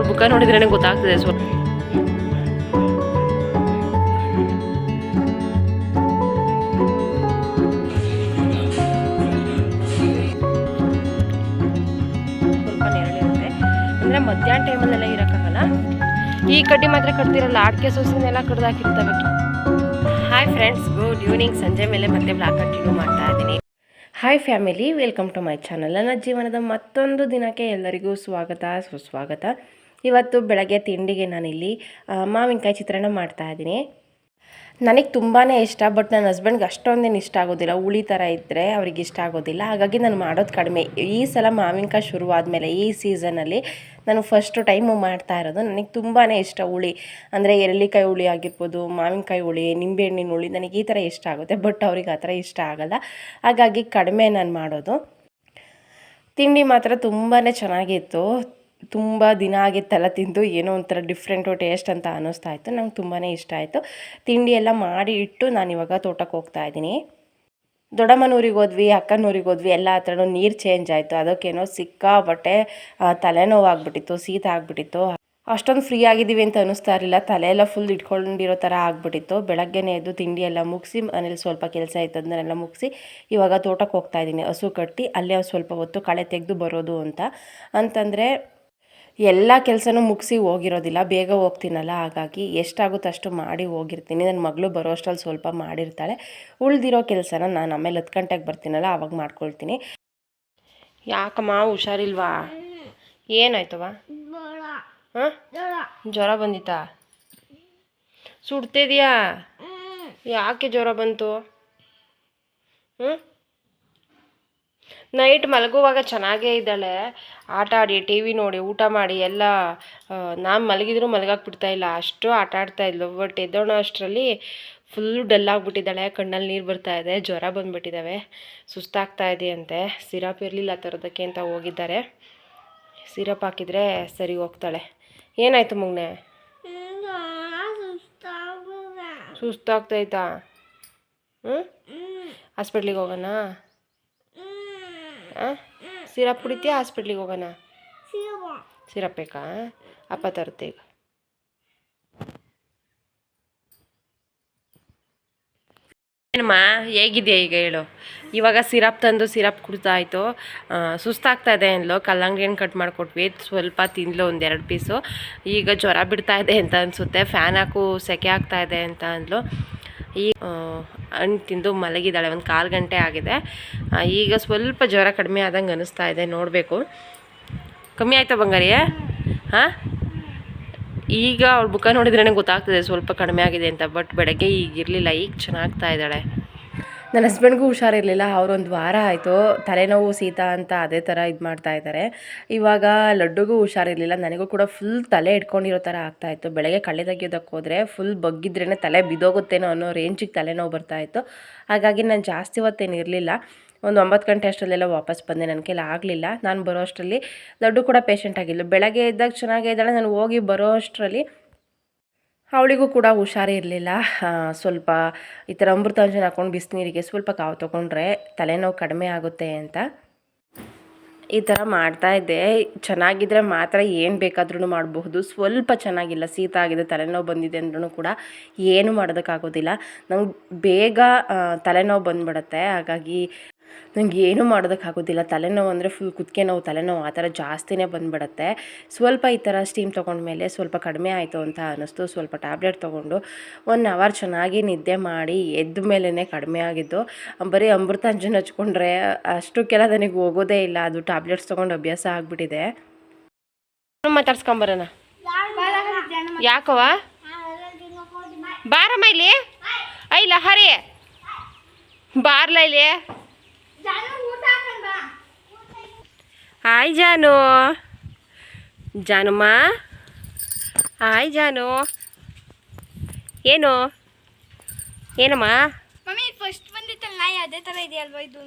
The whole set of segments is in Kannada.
ಅವ್ರ ಬುಕ್ಕ ನೋಡಿದ್ರೇ ಗೊತ್ತಾಗ್ತದೆ. ಸ್ವಲ್ಪ ನೆರಳಿರುತ್ತೆ ಅಂದರೆ ಮಧ್ಯಾಹ್ನ ಟೈಮಲ್ಲೆಲ್ಲ ಇರೋಕ್ಕಾಗಲ್ಲ. ಈ ಕಡ್ಡಿ ಮಾತ್ರ ಕಟ್ತಿರಲ್ಲ, ಆಡಿಕೆ ಸೊಸೆನೆಲ್ಲ ಕಡ್ದಾಕಿರ್ತವೆ. Hi friends, good evening. ಸಂಜೆ ಮೇಲೆ ಮತ್ತೆ ಬ್ಲಾಗ್ ಕಂಟಿನ್ಯೂ ಮಾಡ್ತಾ ಇದ್ದೀನಿ. Hi family, welcome to my channel. ನನ್ನ ಜೀವನದ ಮತ್ತೊಂದು ದಿನಕ್ಕೆ ಎಲ್ಲರಿಗೂ ಸ್ವಾಗತ ಸುಸ್ವಾಗತ. ಇವತ್ತು ಬೆಳಗ್ಗೆ ತಿಂಡಿಗೆ ನಾನಿಲ್ಲಿ ಮಾವಿನಕಾಯಿ ಚಿತ್ರಾನ್ನ ಮಾಡ್ತಾಯಿದ್ದೀನಿ. ನನಗೆ ತುಂಬಾ ಇಷ್ಟ, ಬಟ್ ನನ್ನ ಹಸ್ಬೆಂಡ್ಗೆ ಅಷ್ಟೊಂದೇನು ಇಷ್ಟ ಆಗೋದಿಲ್ಲ. ಹುಳಿ ಥರ ಇದ್ದರೆ ಅವ್ರಿಗೆ ಇಷ್ಟ ಆಗೋದಿಲ್ಲ, ಹಾಗಾಗಿ ನಾನು ಮಾಡೋದು ಕಡಿಮೆ. ಈ ಸಲ ಮಾವಿನಕಾಯಿ ಶುರುವಾದಮೇಲೆ ಈ ಸೀಸನಲ್ಲಿ ನಾನು ಫಸ್ಟು ಟೈಮು ಮಾಡ್ತಾ ಇರೋದು. ನನಗೆ ತುಂಬಾ ಇಷ್ಟ ಹುಳಿ, ಅಂದರೆ ಎರಳಿಕಾಯಿ ಹುಳಿ ಆಗಿರ್ಬೋದು, ಮಾವಿನಕಾಯಿ ಹುಳಿ, ನಿಂಬೆಹಣ್ಣಿನ ಹುಳಿ, ನನಗೆ ಈ ಥರ ಇಷ್ಟ ಆಗುತ್ತೆ. ಬಟ್ ಅವ್ರಿಗೆ ಆ ಥರ ಇಷ್ಟ ಆಗೋಲ್ಲ, ಹಾಗಾಗಿ ಕಡಿಮೆ ನಾನು ಮಾಡೋದು. ತಿಂಡಿ ಮಾತ್ರ ತುಂಬಾ ಚೆನ್ನಾಗಿತ್ತು. ತುಂಬ ದಿನ ಆಗಿತ್ತಲ್ಲ ತಿಂದು, ಏನೋ ಒಂಥರ ಡಿಫ್ರೆಂಟು ಟೇಸ್ಟ್ ಅಂತ ಅನ್ನಿಸ್ತಾ ಇತ್ತು. ನಂಗೆ ತುಂಬಾ ಇಷ್ಟ ಆಯಿತು. ತಿಂಡಿ ಎಲ್ಲ ಮಾಡಿ ಇಟ್ಟು ನಾನಿವಾಗ ತೋಟಕ್ಕೆ ಹೋಗ್ತಾಯಿದ್ದೀನಿ. ದೊಡ್ಡಮ್ಮನೂರಿಗೆ ಹೋದ್ವಿ, ಅಕ್ಕನೂರಿಗೆ ಹೋದ್ವಿ, ಎಲ್ಲ ಹತ್ರನೂ ನೀರು ಚೇಂಜ್ ಆಯಿತು. ಅದಕ್ಕೇನೋ ಸಿಕ್ಕಾಪಟ್ಟೆ ತಲೆನೋವು ಆಗ್ಬಿಟ್ಟಿತ್ತು, ಶೀತ ಆಗಿಬಿಟ್ಟಿತ್ತು. ಅಷ್ಟೊಂದು ಫ್ರೀ ಆಗಿದ್ದೀವಿ ಅಂತ ಅನ್ನಿಸ್ತಾ ಇರಲಿಲ್ಲ. ತಲೆ ಎಲ್ಲ ಫುಲ್ ಇಟ್ಕೊಂಡಿರೋ ಥರ ಆಗ್ಬಿಟ್ಟಿತ್ತು. ಬೆಳಗ್ಗೆನೇ ಎದ್ದು ತಿಂಡಿ ಎಲ್ಲ ಮುಗಿಸಿ, ಮನೇಲಿ ಸ್ವಲ್ಪ ಕೆಲಸ ಇತ್ತು, ಅದನ್ನೆಲ್ಲ ಮುಗಿಸಿ ಇವಾಗ ತೋಟಕ್ಕೆ ಹೋಗ್ತಾಯಿದ್ದೀನಿ. ಹಸು ಕಟ್ಟಿ ಅಲ್ಲೇ ಸ್ವಲ್ಪ ಹೊತ್ತು ಕಳೆ ತೆಗೆದು ಬರೋದು ಅಂತಂದರೆ ಎಲ್ಲ ಕೆಲಸನೂ ಮುಗಿಸಿ ಹೋಗಿರೋದಿಲ್ಲ, ಬೇಗ ಹೋಗ್ತೀನಲ್ಲ, ಹಾಗಾಗಿ ಎಷ್ಟಾಗುತ್ತೋ ಅಷ್ಟು ಮಾಡಿ ಹೋಗಿರ್ತೀನಿ. ನನ್ನ ಮಗಳು ಬರೋ ಅಷ್ಟರಲ್ಲಿ ಸ್ವಲ್ಪ ಮಾಡಿರ್ತಾಳೆ. ಉಳಿದಿರೋ ಕೆಲಸನ ನಾನು ಆಮೇಲೆ 10 ಗಂಟೆಗೆ ಬರ್ತೀನಲ್ಲ ಆವಾಗ ಮಾಡ್ಕೊಳ್ತೀನಿ. ಯಾಕಮ್ಮ ಹುಷಾರಿಲ್ವಾ? ಏನಾಯ್ತವ? ಹಾಂ, ಜ್ವರ ಬಂದಿತ್ತಾ? ಸುಡ್ತಿದ್ಯಾ? ಯಾಕೆ ಜ್ವರ ಬಂತು? ನೈಟ್ ಮಲಗುವಾಗ ಚೆನ್ನಾಗೇ ಇದ್ದಾಳೆ. ಆಟ ಆಡಿ, ಟಿ ವಿ ನೋಡಿ, ಊಟ ಮಾಡಿ ಎಲ್ಲ ನಾನು ಮಲಗಿದ್ರೂ ಮಲಗಾಕ್ಬಿಡ್ತಾ ಇಲ್ಲ, ಅಷ್ಟು ಆಟ ಆಡ್ತಾಯಿದ್ಲು. ಬಟ್ ಎದ್ದೋಣ ಅಷ್ಟರಲ್ಲಿ ಫುಲ್ ಡಲ್ ಆಗಿಬಿಟ್ಟಿದ್ದಾಳೆ, ಕಣ್ಣಲ್ಲಿ ನೀರು ಬರ್ತಾಯಿದೆ, ಜ್ವರ ಬಂದುಬಿಟ್ಟಿದ್ದಾವೆ, ಸುಸ್ತಾಗ್ತಾ ಇದೆಯಂತೆ. ಸಿರಪ್ ಇರಲಿಲ್ಲ ತರೋದಕ್ಕೆ ಅಂತ ಹೋಗಿದ್ದಾರೆ. ಸಿರಪ್ ಹಾಕಿದರೆ ಸರಿ ಹೋಗ್ತಾಳೆ. ಏನಾಯಿತು ಮಗನೆ? ಸುಸ್ತಾಗ್ತೈತಾ? ಹಾಸ್ಪಿಟ್ಲಿಗೆ ಹೋಗೋಣ? ಸಿರಪ್ ಕುಡಿತೀಯಾ? ಹಾಸ್ಪಿಟ್ಲಿಗೆ ಹೋಗೋಣ? ಸಿರಪ್ ಬೇಕಾ? ಅಪ್ಪ ತರುತ್ತೆ ಈಗ. ಏನಮ್ಮ ಹೇಗಿದೆಯಾ ಈಗ ಹೇಳು? ಇವಾಗ ಸಿರಪ್ ತಂದು ಸಿರಪ್ ಕುಡ್ದಾಯಿತು. ಸುಸ್ತಾಗ್ತಾ ಇದೆ ಅಂದ್ಲು, ಕಲ್ಲಂಗಡಿ ಕಟ್ ಮಾಡಿಕೊಟ್ವಿ, ಸ್ವಲ್ಪ ತಿಂದ್ಲು 1-2 ಪೀಸು. ಈಗ ಜ್ವರ ಬಿಡ್ತಾ ಇದೆ ಅಂತ ಅನಿಸುತ್ತೆ, ಫ್ಯಾನ್ ಹಾಕು ಸೆಕೆ ಆಗ್ತಾ ಇದೆ ಅಂತ ಅಂದ್ಲು. ಈಗ ಹಣ್ಣು ತಿಂದು ಮಲಗಿದ್ದಾಳೆ. 1/4 ಗಂಟೆ ಆಗಿದೆ. ಈಗ ಸ್ವಲ್ಪ ಜ್ವರ ಕಡಿಮೆ ಆದಂಗೆ ಅನ್ನಿಸ್ತಾ ಇದೆ, ನೋಡಬೇಕು. ಕಮ್ಮಿ ಆಯಿತಾ ಬಂಗಾರಿ? ಹಾಂ, ಈಗ ಅವ್ಳ ಬುಕ್ಕ ನೋಡಿದ್ರೇ ಗೊತ್ತಾಗ್ತದೆ ಸ್ವಲ್ಪ ಕಡಿಮೆ ಆಗಿದೆ ಅಂತ. ಬಟ್ ಬೆಳಗ್ಗೆ ಈಗಿರಲಿಲ್ಲ, ಈಗ ಚೆನ್ನಾಗ್ತಾ ಇದ್ದಾಳೆ. ನನ್ನ ಹಸ್ಬೆಂಡ್ಗೂ ಹುಷಾರಿರಲಿಲ್ಲ, ಅವರೊಂದು ವಾರ ಆಯಿತು ತಲೆನೋವು ಶೀತ ಅಂತ ಅದೇ ಥರ ಇದು ಮಾಡ್ತಾಯಿದ್ದಾರೆ. ಇವಾಗ ಲಡ್ಡುಗೂ ಹುಷಾರಿರಲಿಲ್ಲ, ನನಗೂ ಕೂಡ ಫುಲ್ ತಲೆ ಇಟ್ಕೊಂಡಿರೋ ಥರ ಆಗ್ತಾಯಿತ್ತು. ಬೆಳಗ್ಗೆ ಕಳೆ ತೆಗಿಯೋದಕ್ಕೆ ಹೋದರೆ ಫುಲ್ ಬಗ್ಗಿದ್ರೇ ತಲೆ ಬಿದ್ದೋಗುತ್ತೇನೋ ಅನ್ನೋ ರೇಂಜಿಗೆ ತಲೆನೋವು ಬರ್ತಾಯಿತ್ತು. ಹಾಗಾಗಿ ನಾನು ಜಾಸ್ತಿ ಹೊತ್ತೇನು ಇರಲಿಲ್ಲ, ಒಂದು 9 ಗಂಟೆ ಅಷ್ಟರಲ್ಲೆಲ್ಲ ವಾಪಸ್ ಬಂದೆ. ನನ್ನ ಕೈಲಿ ಆಗಲಿಲ್ಲ. ನಾನು ಬರೋ ಅಷ್ಟರಲ್ಲಿ ಲಡ್ಡು ಕೂಡ ಪೇಷಂಟ್ ಆಗಿಲ್ಲ. ಬೆಳಗ್ಗೆ ಇದ್ದಾಗ ಚೆನ್ನಾಗೇ ಇದ್ದಾಳೆ, ನಾನು ಹೋಗಿ ಬರೋ ಅಷ್ಟರಲ್ಲಿ ಅವಳಿಗೂ ಕೂಡ ಹುಷಾರೇ ಇರಲಿಲ್ಲ. ಸ್ವಲ್ಪ ಈ ಥರ ಅಮೃತಾಂಜನ್ ಹಾಕ್ಕೊಂಡು ಬಿಸಿನೀರಿಗೆ ಸ್ವಲ್ಪ ಕಾವು ತೊಗೊಂಡ್ರೆ ತಲೆನೋವು ಕಡಿಮೆ ಆಗುತ್ತೆ ಅಂತ ಈ ಥರ ಮಾಡ್ತಾಯಿದ್ದೆ. ಚೆನ್ನಾಗಿದ್ದರೆ ಮಾತ್ರ ಏನು ಬೇಕಾದ್ರೂ ಮಾಡಬಹುದು. ಸ್ವಲ್ಪ ಚೆನ್ನಾಗಿಲ್ಲ, ಶೀತ ಆಗಿದೆ, ತಲೆನೋವು ಬಂದಿದೆ ಅಂದ್ರೂ ಕೂಡ ಏನು ಮಾಡೋದಕ್ಕಾಗೋದಿಲ್ಲ. ನಂಗೆ ಬೇಗ ತಲೆನೋವು ಬಂದುಬಿಡುತ್ತೆ, ಹಾಗಾಗಿ ನಂಗೆ ಏನೂ ಮಾಡೋದಕ್ಕಾಗೋದಿಲ್ಲ. ತಲೆನೋವು ಅಂದರೆ ಫುಲ್ ಕುತ್ತಿಗೆ ನೋವು, ತಲೆನೋವು ಆ ಥರ ಜಾಸ್ತಿನೇ ಬಂದುಬಿಡುತ್ತೆ. ಸ್ವಲ್ಪ ಈ ಥರ ಸ್ಟೀಮ್ ತೊಗೊಂಡ್ಮೇಲೆ ಸ್ವಲ್ಪ ಕಡಿಮೆ ಆಯಿತು ಅಂತ ಅನ್ನಿಸ್ತು. ಸ್ವಲ್ಪ ಟ್ಯಾಬ್ಲೆಟ್ ತೊಗೊಂಡು 1 ಅವರ್ ಚೆನ್ನಾಗಿ ನಿದ್ದೆ ಮಾಡಿ ಎದ್ದ ಮೇಲೇ ಕಡಿಮೆ ಆಗಿದ್ದು. ಬರೀ ಅಮೃತಾಂಜನ್ ಹಚ್ಕೊಂಡ್ರೆ ಅಷ್ಟಕ್ಕೆಲ್ಲ ನನಗೆ ಹೋಗೋದೇ ಇಲ್ಲ, ಅದು ಟ್ಯಾಬ್ಲೆಟ್ಸ್ ತೊಗೊಂಡು ಅಭ್ಯಾಸ ಆಗಿಬಿಟ್ಟಿದೆ. ಮಾತಾಡ್ಸ್ಕೊಂಬರೋಣ. ಯಾಕವ? ಬಾರಮ್ಮ ಇಲ್ಲಿ. ಐಲ ಹರಿ ಬಾರ್ಲ ಇಲ್ಲಿ. ಹಾಯ್ ಜಾನು. ಜಾನುಮ್ಮ, ಹಾಯ್ ಜಾನು. ಏನು ಏನಮ್ಮ? ಮಮ್ಮಿ ಫಸ್ಟ್ ಬಂದಿತ್ತಲ್ಲ ನಾಯಿ ಅದೇ ಥರ ಇದೆಯಲ್ವಾ ಇದು?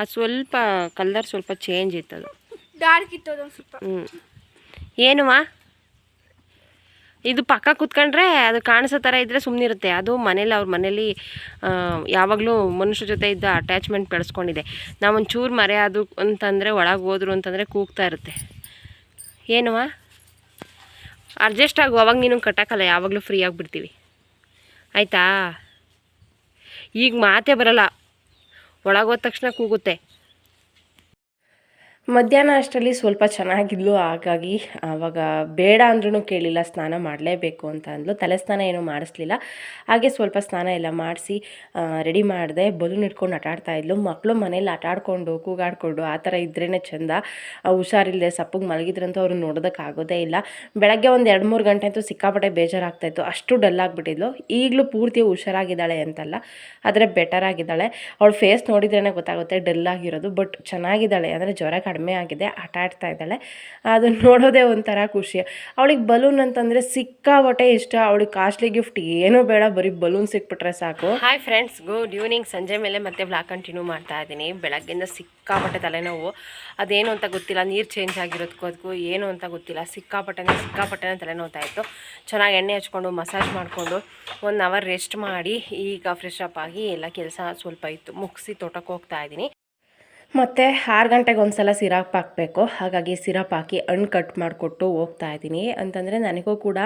ಅದು ಸ್ವಲ್ಪ ಕಲರ್ ಸ್ವಲ್ಪ ಚೇಂಜ್ ಇತ್ತು, ಅದು ಡಾರ್ಕ್ ಇತ್ತು ಅದು ಸ್ವಲ್ಪ. ಏನಮ್ಮ ಇದು ಪಕ್ಕ ಕೂತ್ಕೊಂಡ್ರೆ ಅದು ಕಾಣಿಸೋ ಥರ ಇದ್ದರೆ ಸುಮ್ಮನಿರುತ್ತೆ. ಅದು ಮನೇಲಿ ಅವ್ರ ಮನೇಲಿ ಯಾವಾಗಲೂ ಮನುಷ್ಯರ ಜೊತೆ ಇದ್ದ ಅಟ್ಯಾಚ್ಮೆಂಟ್ ಬೆಳೆಸ್ಕೊಂಡಿದೆ. ನಾವು ಒಂಚೂರು ಮರೆ ಅದು ಅಂತಂದರೆ ಒಳಗೆ ಹೋದ್ರು ಅಂತಂದರೆ ಕೂಗ್ತಾ ಇರುತ್ತೆ. ಏನುವ ಅಡ್ಜಸ್ಟ್ ಆಗು, ಅವಾಗ ನೀನು ಕಟ್ಟಕ್ಕಲ್ಲ, ಯಾವಾಗಲೂ ಫ್ರೀ ಆಗಿಬಿಡ್ತೀವಿ ಆಯಿತಾ. ಈಗ ಮಾತೇ ಬರಲ್ಲ, ಒಳಗೋದ ತಕ್ಷಣ ಕೂಗುತ್ತೆ. ಮಧ್ಯಾಹ್ನ ಅಷ್ಟರಲ್ಲಿ ಸ್ವಲ್ಪ ಚೆನ್ನಾಗಿದ್ಲು, ಹಾಗಾಗಿ ಆವಾಗ ಬೇಡ ಅಂದ್ರೂ ಕೇಳಿಲ್ಲ, ಸ್ನಾನ ಮಾಡಲೇಬೇಕು ಅಂತ ಅಂದ್ಲು. ತಲೆ ಸ್ನಾನ ಏನೂ ಮಾಡಿಸ್ಲಿಲ್ಲ, ಹಾಗೆ ಸ್ವಲ್ಪ ಸ್ನಾನ ಎಲ್ಲ ಮಾಡಿಸಿ ರೆಡಿ ಮಾಡಿದೆ. ಬಲೂನ್ ಇಟ್ಕೊಂಡು ಆಟಾಡ್ತಾ ಇದ್ಲು. ಮಕ್ಕಳು ಮನೇಲಿ ಆಟಾಡಿಕೊಂಡು ಕೂಗಾಡಿಕೊಂಡು ಆ ಥರ ಇದ್ರೇ ಚೆಂದ. ಹುಷಾರಿಲ್ಲದೆ ಸಪ್ಪಗೆ ಮಲಗಿದ್ರಂತೂ ಅವ್ರು ನೋಡೋದಕ್ಕಾಗೋದೇ ಇಲ್ಲ. ಬೆಳಗ್ಗೆ ಒಂದು 2-3 ಗಂಟೆ ಅಂತೂ ಸಿಕ್ಕಾಪಟ್ಟೆ ಬೇಜಾರಾಗ್ತಾಯಿತ್ತು, ಅಷ್ಟು ಡಲ್ ಆಗಿಬಿಟ್ಟಿದ್ಲು. ಈಗಲೂ ಪೂರ್ತಿ ಹುಷಾರಾಗಿದ್ದಾಳೆ ಅಂತಲ್ಲ, ಆದರೆ ಬೆಟರ್ ಆಗಿದ್ದಾಳೆ. ಅವಳು ಫೇಸ್ ನೋಡಿದ್ರೇ ಗೊತ್ತಾಗುತ್ತೆ ಡಲ್ ಆಗಿರೋದು, ಬಟ್ ಚೆನ್ನಾಗಿದ್ದಾಳೆ. ಅಂದರೆ ಜ್ವರ ಕಡಿಮೆ ಆಗಿದೆ, ಆಟ ಆಡ್ತಾ ಇದ್ದಾಳೆ. ಅದನ್ನು ನೋಡೋದೇ ಒಂಥರ ಖುಷಿ. ಅವಳಿಗೆ ಬಲೂನ್ ಅಂತಂದರೆ ಸಿಕ್ಕಾಬಟ್ಟೆ ಇಷ್ಟ. ಅವಳಿಗೆ ಕಾಸ್ಟ್ಲಿ ಗಿಫ್ಟ್ ಏನೂ ಬೇಡ, ಬರೀ ಬಲೂನ್ ಸಿಕ್ಬಿಟ್ರೆ ಸಾಕು. Hi friends, good evening. ಸಂಜೆ ಮೇಲೆ ಮತ್ತೆ ವ್ಲಾಗ್ ಕಂಟಿನ್ಯೂ ಮಾಡ್ತಾ ಇದ್ದೀನಿ. ಬೆಳಗ್ಗೆಯಿಂದ ಸಿಕ್ಕಾಪಟ್ಟೆ ತಲೆನೋವು, ಅದೇನು ಅಂತ ಗೊತ್ತಿಲ್ಲ, ನೀರು ಚೇಂಜ್ ಆಗಿರೋದಕ್ಕೂ ಅದಕ್ಕೂ ಏನು ಅಂತ ಗೊತ್ತಿಲ್ಲ. ಸಿಕ್ಕಾಪಟ್ಟೆನೇ ತಲೆನೋವ್ತಾ ಇತ್ತು. ಚೆನ್ನಾಗಿ ಎಣ್ಣೆ ಹಚ್ಕೊಂಡು ಮಸಾಜ್ ಮಾಡಿಕೊಂಡು 1 ಅವರ್ ರೆಸ್ಟ್ ಮಾಡಿ ಈಗ ಫ್ರೆಶ್ ಅಪ್ ಆಗಿ ಎಲ್ಲ ಕೆಲಸ ಸ್ವಲ್ಪ ಇತ್ತು ಮುಗಿಸಿ ತೋಟಕ್ಕೆ ಹೋಗ್ತಾ ಇದ್ದೀನಿ. ಮತ್ತು 6 ಗಂಟೆಗೆ ಒಂದು ಸಲ ಸಿರಪ್ ಹಾಕಬೇಕು, ಹಾಗಾಗಿ ಸಿರಪ್ ಹಾಕಿ ಹಣ್ಣು ಕಟ್ ಮಾಡಿಕೊಟ್ಟು ಹೋಗ್ತಾ ಇದ್ದೀನಿ. ಅಂತಂದರೆ ನನಗೂ ಕೂಡ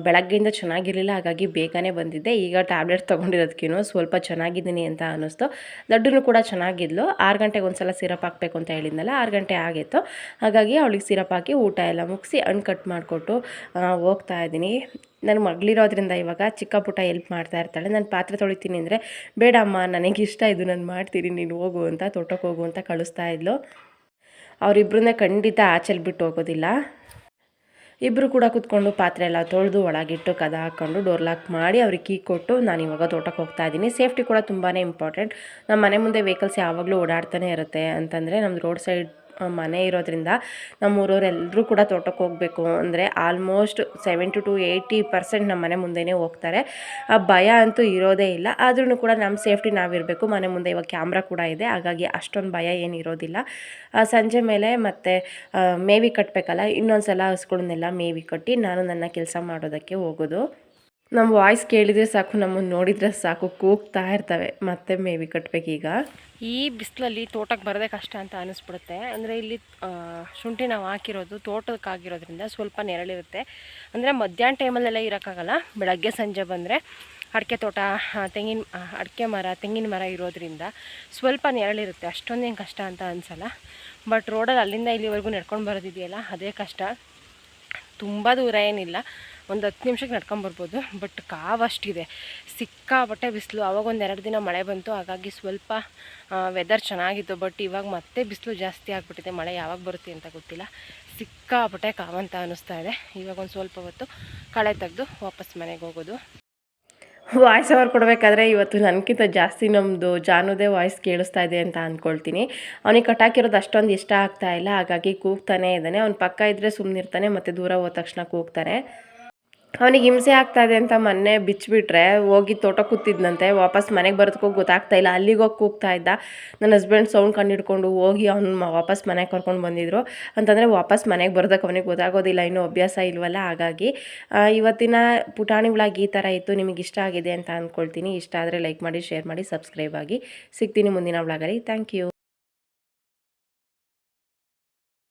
ಬೆಳಗ್ಗೆಯಿಂದ ಚೆನ್ನಾಗಿರಲಿಲ್ಲ, ಹಾಗಾಗಿ ಬೇಗನೆ ಬಂದಿದ್ದೆ. ಈಗ ಟ್ಯಾಬ್ಲೆಟ್ಸ್ ತೊಗೊಂಡಿರೋದಕ್ಕೇನು ಸ್ವಲ್ಪ ಚೆನ್ನಾಗಿದ್ದೀನಿ ಅಂತ ಅನ್ನಿಸ್ತು. ದೊಡ್ಡನು ಕೂಡ ಚೆನ್ನಾಗಿದ್ಲು. 6 ಗಂಟೆಗೆ ಒಂದು ಸಲ ಸಿರಪ್ ಹಾಕಬೇಕು ಅಂತ ಹೇಳಿದ್ನಲ್ಲ, 6 ಗಂಟೆ ಆಗಿತ್ತು. ಹಾಗಾಗಿ ಅವಳಿಗೆ ಸಿರಪ್ ಹಾಕಿ ಊಟ ಎಲ್ಲ ಮುಗಿಸಿ ಹಣ್ಣು ಕಟ್ ಮಾಡಿಕೊಟ್ಟು ಹೋಗ್ತಾ ಇದ್ದೀನಿ. ನನ್ನ ಮಗಳಿರೋದ್ರಿಂದ ಇವಾಗ ಚಿಕ್ಕ ಪುಟ್ಟ ಹೆಲ್ಪ್ ಮಾಡ್ತಾ ಇರ್ತಾಳೆ. ನಾನು ಪಾತ್ರೆ ತೊಳಿತೀನಿ ಅಂದರೆ, ಬೇಡ ಅಮ್ಮ ನನಗಿಷ್ಟ ಇದು, ನಾನು ಮಾಡ್ತೀನಿ, ನೀನು ಹೋಗು ಅಂತ, ತೋಟಕ್ಕೆ ಹೋಗು ಅಂತ ಕಳಿಸ್ತಾ ಇದ್ಲು. ಅವರಿಬ್ಬರನ್ನೇ ಖಂಡಿತ ಆಚೆಲಿ ಬಿಟ್ಟು ಹೋಗೋದಿಲ್ಲ. ಇಬ್ಬರು ಕೂಡ ಕೂತ್ಕೊಂಡು ಪಾತ್ರೆ ಎಲ್ಲ ತೊಳೆದು ಒಳಗಿಟ್ಟು ಕದ ಹಾಕ್ಕೊಂಡು ಡೋರ್ ಲಾಕ್ ಮಾಡಿ ಅವ್ರಿಗೆ ಕೀ ಕೊಟ್ಟು ನಾನು ಇವಾಗ ತೋಟಕ್ಕೆ ಹೋಗ್ತಾ ಇದ್ದೀನಿ. ಸೇಫ್ಟಿ ಕೂಡ ತುಂಬಾ ಇಂಪಾರ್ಟೆಂಟ್. ನಮ್ಮ ಮನೆ ಮುಂದೆ ವೆಹಿಕಲ್ಸ್ ಯಾವಾಗಲೂ ಓಡಾಡ್ತಾನೆ ಇರುತ್ತೆ. ಅಂತಂದರೆ ನಮ್ಮದು ರೋಡ್ ಸೈಡ್ ಮನೆ ಇರೋದ್ರಿಂದ ನಮ್ಮೂರವರೆಲ್ಲರೂ ಕೂಡ ತೋಟಕ್ಕೆ ಹೋಗಬೇಕು ಅಂದರೆ ಆಲ್ಮೋಸ್ಟ್ 70 to 80% ನಮ್ಮ ಮನೆ ಮುಂದೆನೇ ಹೋಗ್ತಾರೆ. ಆ ಭಯ ಅಂತೂ ಇರೋದೇ ಇಲ್ಲ. ಆದ್ರೂ ಕೂಡ ನಮ್ಮ ಸೇಫ್ಟಿ ನಾವಿರಬೇಕು. ಮನೆ ಮುಂದೆ ಇವಾಗ ಕ್ಯಾಮ್ರಾ ಕೂಡ ಇದೆ, ಹಾಗಾಗಿ ಅಷ್ಟೊಂದು ಭಯ ಏನು ಇರೋದಿಲ್ಲ. ಸಂಜೆ ಮೇಲೆ ಮತ್ತೆ ಮೇವಿ ಕಟ್ಟಬೇಕಲ್ಲ, ಇನ್ನೊಂದು ಸಲ ಹಸುಗಳನ್ನೆಲ್ಲ ಮೇವಿ ಕಟ್ಟಿ ನಾನು ನನ್ನ ಕೆಲಸ ಮಾಡೋದಕ್ಕೆ ಹೋಗೋದು. ನಮ್ಮ ವಾಯ್ಸ್ ಕೇಳಿದರೆ ಸಾಕು, ನಮ್ಮನ್ನು ನೋಡಿದರೆ ಸಾಕು ಕೂಗ್ತಾ ಇರ್ತವೆ. ಮತ್ತೆ ಮೇವಿ ಕಟ್ಟಬೇಕೀಗ. ಈ ಬಿಸಿಲಲ್ಲಿ ತೋಟಕ್ಕೆ ಬರೋದೇ ಕಷ್ಟ ಅಂತ ಅನ್ನಿಸ್ಬಿಡುತ್ತೆ. ಅಂದರೆ ಇಲ್ಲಿ ಶುಂಠಿ ನಾವು ಹಾಕಿರೋದು ತೋಟಕ್ಕಾಗಿರೋದ್ರಿಂದ ಸ್ವಲ್ಪ ನೆರಳಿರುತ್ತೆ. ಅಂದರೆ ಮಧ್ಯಾಹ್ನ ಟೈಮಲ್ಲೆಲ್ಲ ಇರೋಕ್ಕಾಗಲ್ಲ. ಬೆಳಗ್ಗೆ ಸಂಜೆ ಬಂದರೆ ಅಡಿಕೆ ತೋಟ, ತೆಂಗಿನ ಮರ ಇರೋದ್ರಿಂದ ಸ್ವಲ್ಪ ನೆರಳಿರುತ್ತೆ. ಅಷ್ಟೊಂದೇನು ಕಷ್ಟ ಅಂತ ಅನಿಸಲ್ಲ. ಬಟ್ ರೋಡಲ್ಲಿ ಅಲ್ಲಿಂದ ಇಲ್ಲಿವರೆಗೂ ನಡ್ಕೊಂಡು ಬರೋದಿದೆಯಲ್ಲ, ಅದೇ ಕಷ್ಟ. ತುಂಬ ದೂರ ಏನಿಲ್ಲ, ಒಂದು 10 ನಿಮಿಷಕ್ಕೆ ನಡ್ಕೊಂಬರ್ಬೋದು. ಬಟ್ ಕಾವಷ್ಟಿದೆ, ಸಿಕ್ಕಾಪಟ್ಟೆ ಬಿಸಿಲು. ಆವಾಗ 1-2 ದಿನ ಮಳೆ ಬಂತು, ಹಾಗಾಗಿ ಸ್ವಲ್ಪ ವೆದರ್ ಚೆನ್ನಾಗಿತ್ತು. ಬಟ್ ಇವಾಗ ಮತ್ತೆ ಬಿಸಿಲು ಜಾಸ್ತಿ ಆಗಿಬಿಟ್ಟಿದೆ. ಮಳೆ ಯಾವಾಗ ಬರುತ್ತೆ ಅಂತ ಗೊತ್ತಿಲ್ಲ. ಸಿಕ್ಕಾಪಟ್ಟೆ ಕಾವಂತ ಅನ್ನಿಸ್ತಾ ಇದೆ. ಇವಾಗ ಒಂದು ಸ್ವಲ್ಪ ಹೊತ್ತು ಕಳೆ ತೆಗೆದು ವಾಪಸ್ ಮನೆಗೆ ಹೋಗೋದು. ವಾಯ್ಸ್ ಓವರ್ ಕೊಡಬೇಕಾದ್ರೆ ಇವತ್ತು ನನಗಿಂತ ಜಾಸ್ತಿ ನಮ್ಮದು ಜಾನುದೇ ವಾಯ್ಸ್ ಕೇಳಿಸ್ತಾ ಇದೆ ಅಂತ ಅಂದ್ಕೊಳ್ತೀನಿ. ಅವನಿಗೆ ಕಟ್ಟಾಕಿರೋದು ಅಷ್ಟೊಂದು ಇಷ್ಟ ಆಗ್ತಾ ಇಲ್ಲ, ಹಾಗಾಗಿ ಕೂಗ್ತಾನೆ ಇದ್ದಾನೆ. ಅವ್ನ ಪಕ್ಕ ಇದ್ದರೆ ಸುಮ್ಮನಿರ್ತಾನೆ, ಮತ್ತು ದೂರ ಹೋದ ತಕ್ಷಣ ಕೂಗ್ತಾನೆ. ಅವನಿಗೆ ಹಿಂಸೆ ಆಗ್ತಾ ಇದೆ ಅಂತ ಮೊನ್ನೆ ಬಿಚ್ಚಿಬಿಟ್ರೆ ಹೋಗಿ ತೋಟ ಕೂತಿದ್ನಂತೆ. ವಾಪಸ್ ಮನೆಗೆ ಬರೋದಕ್ಕೂ ಗೊತ್ತಾಗ್ತಾ ಇಲ್ಲ, ಅಲ್ಲಿಗೆ ಹೋಗಿ ಕೂಗ್ತಾ ಇದ್ದ. ನನ್ನ ಹಸ್ಬೆಂಡ್ ಸೌಂಡ್ ಕಂಡು ಹೋಗಿ ಅವ್ನು ವಾಪಸ್ ಮನೆಗೆ ಕರ್ಕೊಂಡು ಬಂದಿದ್ರು. ಅಂತಂದರೆ ವಾಪಸ್ ಮನೆಗೆ ಬರೋದಕ್ಕೆ ಅವನಿಗೆ ಗೊತ್ತಾಗೋದಿಲ್ಲ, ಇನ್ನೂ ಅಭ್ಯಾಸ ಇಲ್ವಲ್ಲ. ಹಾಗಾಗಿ ಇವತ್ತಿನ ಪುಟಾಣಿ ವ್ಲಾಗ್ ಈ ಥರ ಇತ್ತು. ನಿಮಗೆ ಇಷ್ಟ ಆಗಿದೆ ಅಂತ ಅಂದ್ಕೊಳ್ತೀನಿ. ಇಷ್ಟ ಆದರೆ ಲೈಕ್ ಮಾಡಿ, ಶೇರ್ ಮಾಡಿ, ಸಬ್ಸ್ಕ್ರೈಬ್ ಆಗಿ. ಸಿಗ್ತೀನಿ ಮುಂದಿನ ವ್ಲಾಗಲ್ಲಿ. Thank you.